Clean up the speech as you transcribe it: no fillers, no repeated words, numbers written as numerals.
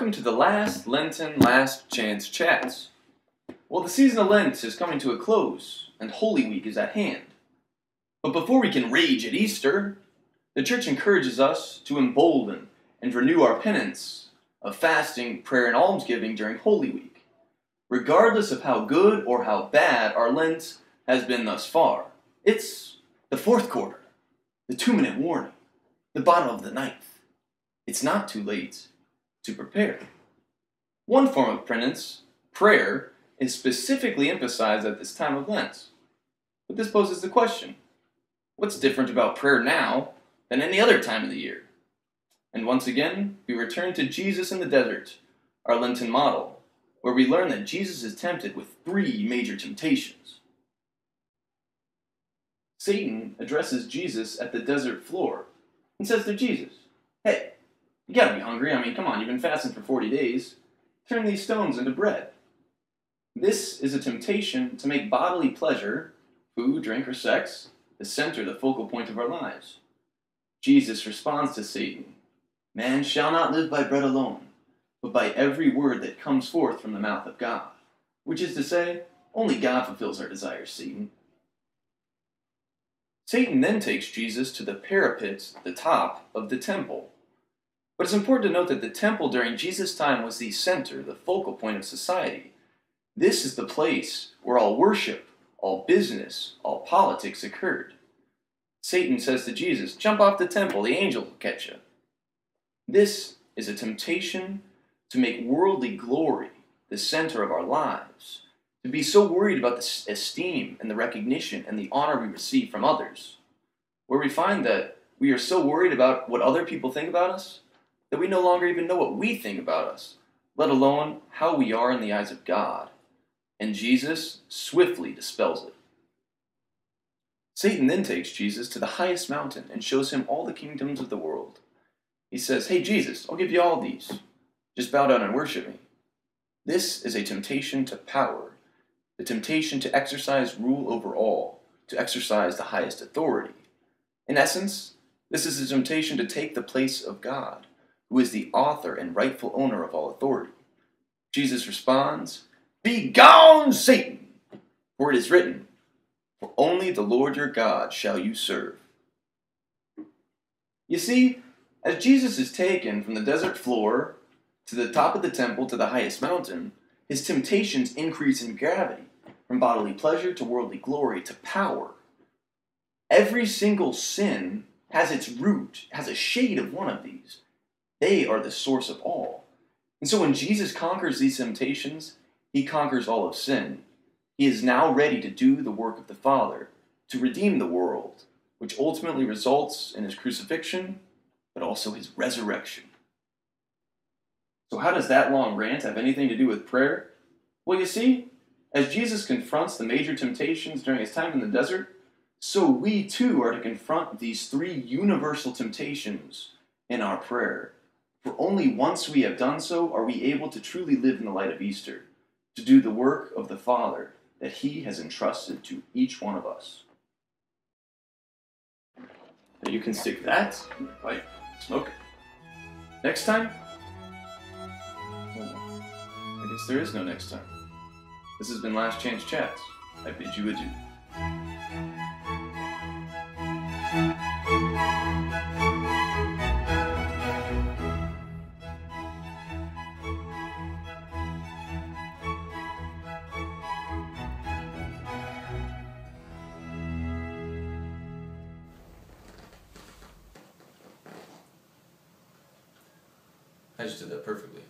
welcome to the last Lenten Last Chance Chats. Well, the season of Lent is coming to a close, and Holy Week is at hand. But before we can rage at Easter, the Church encourages us to embolden and renew our penance of fasting, prayer, and almsgiving during Holy Week, regardless of how good or how bad our Lent has been thus far. It's the fourth quarter, the 2-minute warning, the bottom of the ninth. It's not too late to prepare. One form of penance, prayer, is specifically emphasized at this time of Lent. But this poses the question, what's different about prayer now than any other time of the year? And once again, we return to Jesus in the desert, our Lenten model, where we learn that Jesus is tempted with 3 major temptations. Satan addresses Jesus at the desert floor and says to Jesus, "Hey, you gotta be hungry. I mean, come on, you've been fasting for 40 days. Turn these stones into bread." This is a temptation to make bodily pleasure, food, drink, or sex, the center, the focal point of our lives. Jesus responds to Satan, "Man shall not live by bread alone, but by every word that comes forth from the mouth of God." Which is to say, only God fulfills our desires, Satan. Satan then takes Jesus to the parapet, the top of the temple. But it's important to note that the temple during Jesus' time was the center, the focal point of society. This is the place where all worship, all business, all politics occurred. Satan says to Jesus, "Jump off the temple, the angel will catch you." This is a temptation to make worldly glory the center of our lives, to be so worried about the esteem and the recognition and the honor we receive from others, where we find that we are so worried about what other people think about us that we no longer even know what we think about us, let alone how we are in the eyes of God. And Jesus swiftly dispels it. Satan then takes Jesus to the highest mountain and shows him all the kingdoms of the world. He says, "Hey Jesus, I'll give you all these. Just bow down and worship me." This is a temptation to power, the temptation to exercise rule over all, to exercise the highest authority. In essence, this is a temptation to take the place of God, who is the author and rightful owner of all authority. Jesus responds, "Begone, Satan! For it is written, for only the Lord your God shall you serve." You see, as Jesus is taken from the desert floor to the top of the temple to the highest mountain, his temptations increase in gravity, from bodily pleasure to worldly glory to power. Every single sin has its root, has a shade of one of these. They are the source of all. And so when Jesus conquers these temptations, he conquers all of sin. He is now ready to do the work of the Father, to redeem the world, which ultimately results in his crucifixion, but also his resurrection. So how does that long rant have anything to do with prayer? Well, you see, as Jesus confronts the major temptations during his time in the desert, so we too are to confront these 3 universal temptations in our prayer. For only once we have done so are we able to truly live in the light of Easter, to do the work of the Father that he has entrusted to each one of us. Now you can stick that in your pipe, smoke it. Next time? Well, I guess there is no next time. This has been Last Chance Chats. I bid you adieu. I just did that perfectly.